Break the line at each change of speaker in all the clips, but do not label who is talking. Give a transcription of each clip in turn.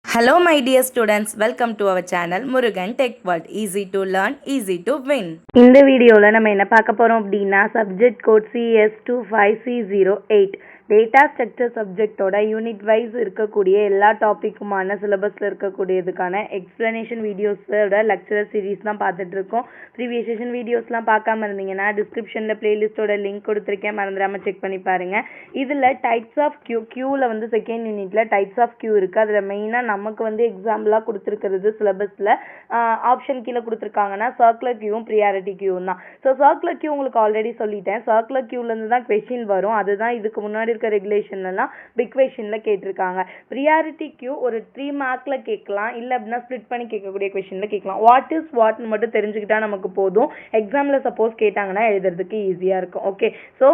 Hello my dear students, welcome to our channel Murugan Tech World. Easy to learn, easy to win.
இந்த வீடியோவில் நம்ம என்ன பார்க்க போகிறோம் அப்படின்னா subject code CS25C08 data structure சப்ஜெக்டோட யூனிட் வைஸ் இருக்கக்கூடிய எல்லா டாப்பிக்குமான சிலபஸில் இருக்கக்கூடியதுக்கான எக்ஸ்ப்ளனேஷன் வீடியோஸோட லெக்சரர் சீரீஸ் தான் பார்த்துட்டு இருக்கோம். ப்ரீவியஸ் செஷன் வீடியோஸ்லாம் பார்க்காம இருந்தீங்கன்னா டிஸ்கிரிப்ஷனில் பிளேலிஸ்ட்டோட லிங்க் கொடுத்துருக்கேன், மறந்துடாமல் செக் பண்ணி பாருங்கள். இதில் டைப்ஸ் ஆஃப் கியூவில் வந்து செகண்ட் யூனிட்டில் டைப்ஸ் ஆஃப் கியூ இருக்குது. அதில் மெயினாக நமக்கு வந்து எக்ஸாம்பிளாக கொடுத்துருக்கிறது சிலபஸில் ஆப்ஷன் கீழே கொடுத்துருக்காங்கன்னா சர்க்குலர் கியூவும் ப்ரியாரிட்டி கியூவும் தான். ஸோ சர்க்குலர் கியூ உங்களுக்கு ஆல்ரெடி சொல்லிட்டேன். சர்க்குலர் கியூலேருந்து தான் கொஷின் வரும். அதுதான் இதுக்கு முன்னாடி இருக்க ரெகுலேஷன்லாம் பிக் கொஷினில் கேட்டிருக்காங்க. ப்ரியாரிட்டி கியூ ஒரு 3 மார்க்கில் கேட்கலாம், இல்லை அப்படின்னா ஸ்ப்ளிட் பண்ணி கேட்கக்கூடிய கொஷினில் கேட்கலாம். வாட் இஸ் வாட்னு மட்டும் தெரிஞ்சுக்கிட்டா நமக்கு போதும். எக்ஸாமில் சப்போஸ் கேட்டாங்கன்னா எழுதுறதுக்கு ஈஸியாக இருக்கும். ஓகே, ஸோ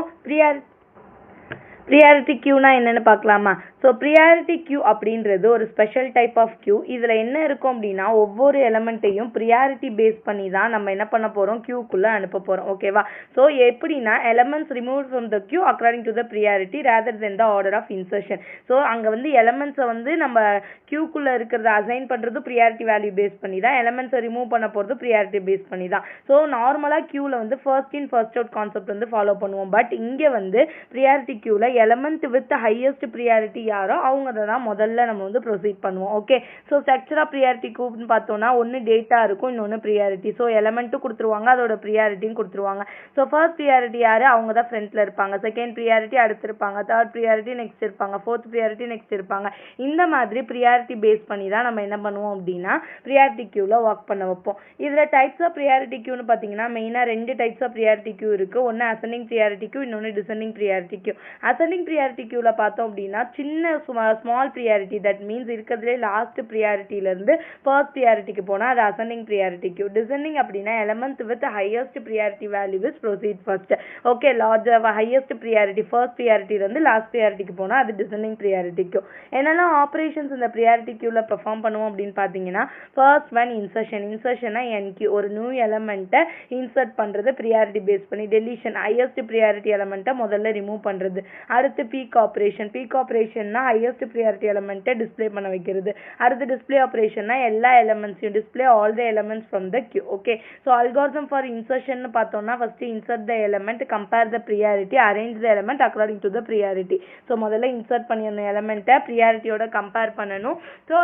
ப்ரியாரிட்டி கியூனா என்னென்னு பார்க்கலாமா? ஸோ ப்ரியாரிட்டி கியூ அப்படின்றது ஒரு ஸ்பெஷல் டைப் ஆஃப் கியூ. இதில் என்ன இருக்கும் அப்படின்னா ஒவ்வொரு எலமெண்ட்டையும் ப்ரியாரிட்டி பேஸ் பண்ணி தான் நம்ம என்ன பண்ண போகிறோம், கியூக்குள்ளே அனுப்ப போகிறோம். ஓகேவா? ஸோ எப்படின்னா elements remove from the queue according to the priority rather than the order of insertion. So அங்கே வந்து எலமெண்ட்ஸை வந்து நம்ம கியூக்குள்ளே இருக்கிறத அசைன் பண்ணுறது ப்ரியாரிட்டி வேல்யூ பேஸ் பண்ணி தான், எலமெண்ட்ஸை ரிமூவ் பண்ண போகிறது ப்ரியாரிட்டி பேஸ் பண்ணி தான். ஸோ நார்மலாக கியூவில் வந்து first in first out concept வந்து ஃபாலோ பண்ணுவோம். பட் இங்கே வந்து ப்ரியாரிட்டி கியூவில் எலமெண்ட் வித் ஹையஸ்ட் ப்ரியாரிட்டி யாரோ அவங்க தான் முதல்ல நம்ம வந்து ப்ரொசீட் பண்ணுவோம். Okay, so structure of priority கியூப்னு பார்த்தோம்னா ஒன்று டேட்டா இருக்கும், இன்னொன்று ப்ரியாரிட்டி. ஸோ எலமெண்ட்டும் கொடுத்துருவாங்க, அதோட ப்ரியாரிட்டியும் கொடுத்துருவாங்க. ஸோ ஃபர்ஸ்ட் ப்ரியாரிட்டி யார், அவங்க தான் ஃப்ரண்ட்டில் இருப்பாங்க. செகண்ட் ப்ரியாரிட்டி அடுத்து இருப்பாங்க, தேர்ட் ப்ரியாரிட்டி நெக்ஸ்ட் இருப்பாங்க, ஃபோர்த் ப்ரியாரிட்டி நெக்ஸ்ட் இருப்பாங்க. இந்த மாதிரி ப்ரியாரிட்டி பேஸ் பண்ணி தான் நம்ம என்ன பண்ணுவோம் அப்படின்னா ப்ரியாரிட்டி கியூவில் ஒர்க் பண்ண வைப்போம். இதில் டைப்ஸ் ஆஃப் ப்ரியாரிட்டி கியூன்னு பார்த்தீங்கன்னா மெயினாக 2 டைப்ஸ் ஆஃப் ப்ரியாரிட்டி கியூ இருக்குது. ஒன்று அசெண்டிங் ப்ரியாரிட்டி கியூ, இன்னொன்று descending priority queue. Ascending priority கியூவில் பார்த்தோம் அப்படின்னா சின்ன ஸ்மால் ப்ரியாரிட்டி, தட் மீன்ஸ் இருக்கிறதுலே லாஸ்ட் ப்ரியாரிட்டியிலேருந்து ஃபர்ஸ்ட் ப்ரியாரிட்டிக்கு போனால் அது அசெண்டிங் ப்ரியாரிட்டி கியூ. டிசெண்டிங் அப்படின்னா element with highest priority value is proceed first. Okay, highest priority first ப்ரியாரிட்டியிலேருந்து லாஸ்ட் ப்ரியாரிட்டிக்கு போனால் அது டிசெண்டிங் ப்ரியாரிட்டி கியூ. என்னெல்லாம் ஆப்ரேஷன்ஸ் இந்த ப்ரியாரிட்டி கியூவில் பெர்ஃபார்ம் பண்ணுவோம் அப்படின்னு பார்த்தீங்கன்னா ஃபர்ஸ்ட் ஒன் இன்சர்ஷனா என்கியூ ஒரு நியூ எலமெண்ட்டை இன்சர்ட் பண்ணுறது ப்ரியாரிட்டி பேஸ் பண்ணி. டெலிஷன் ஹையஸ்ட் ப்ரியாரிட்டி எலமெண்ட்டை முதல்ல ரிமூவ் பண்ணுறது. அடுத்து பீக் ஆப்ரேஷன்னா ஹையஸ்ட் ப்ரியாரிட்டி எலமெண்ட்டை டிஸ்பிளே பண்ண வைக்கிறது. அடுத்து டிஸ்பிளே ஆப்ரேஷன்னா எல்லா எலமெண்ட்ஸையும் display all the elements from the queue. Okay, so algorithm for insertion பார்த்தோம்னா first insert the element, compare the priority, arrange the element according to the priority. So முதல்ல insert பண்ணிடணும் எலமெண்ட்டை, ப்ரியாரிட்டியோட கம்பேர் பண்ணணும். ஸோ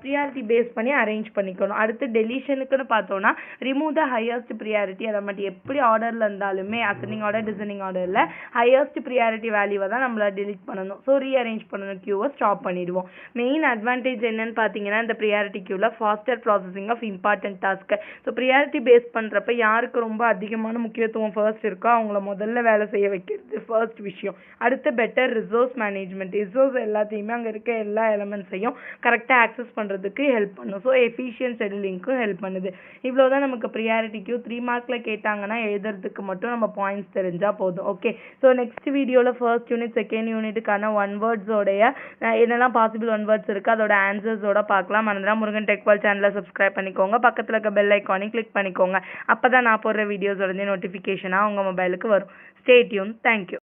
ப்ரியாரிட்டி பேஸ் பண்ணி arrange பண்ணிக்கணும். அடுத்து டெலிஷனுக்குன்னு பார்த்தோம்னா remove the highest priority element. எப்படி ஆர்டரில் இருந்தாலுமே அசெண்டிங் ஆர்டர் டிசெண்டிங் ஆர்டரில் ஹையஸ்ட் ப்ரியாரிட்டி வேல்யூவை தான் நம்மள delete பண்ணணும். ஸோ ரீஅரேஞ்ச் பண்ணணும், கியூவை ஸ்டாப் பண்ணிடுவோம். மெயின் அட்வான்டேஜ் என்னன்னு பார்த்தீங்கன்னா இந்த ப்ரியாரிட்டி கியூவில் faster processing of important task. So priority base பண்ணுறப்ப யாருக்கு ரொம்ப அதிகமான முக்கியத்துவம் ஃபர்ஸ்ட் இருக்கோ அவங்கள முதல்ல வேலை செய்ய வைக்கிறது ஃபர்ஸ்ட் விஷயம். அடுத்து பெட்டர் ரிசோர்ஸ் மேனேஜ்மெண்ட். ரிசோர்ஸ் எல்லாத்தையுமே அங்கே இருக்க எல்லா எலமெண்ட்ஸையும் கரெக்டாக ஆக்சஸ் பண்ணுறதுக்கு ஹெல்ப் பண்ணும். ஸோ எஃபிஷியன்ட் ஷெட்யூலிங்க்கும் ஹெல்ப் பண்ணுது. இவ்வளோதான் நமக்கு ப்ரியாரிட்டி கியூ. 3 மார்க்கில் கேட்டாங்கன்னா எழுதுறதுக்கு மட்டும் நம்ம பாயிண்ட்ஸ் தெரிஞ்சால் போதும். ஓகே, ஸோ நெக்ஸ்ட் வீடியோவில் ஃபர்ஸ்ட் யூனிட் செகண்ட் யூனிட்டுக்கான ஒன் வேர்ட்ஸோடைய என்னெல்லாம் பாசிபிள் ஒன் வேர்ட்ஸ் இருக்குது அதோட ஆன்சர்ஸோட பார்க்கலாம். மறந்துடாம முருகன் டெக் வேர்ல்ட் சேனலை சப்ஸ்கிரைப் பண்ணிக்கோங்க. பக்கத்தில் இருக்க பெல் ஐக்கானையும் கிளிக் பண்ணிக்கோங்க. அப்போ தான் நான் போடுற வீடியோஸ் உடனே நோட்டிஃபிகேஷனாக உங்கள் மொபைலுக்கு வரும். Stay tune. தேங்க்யூ.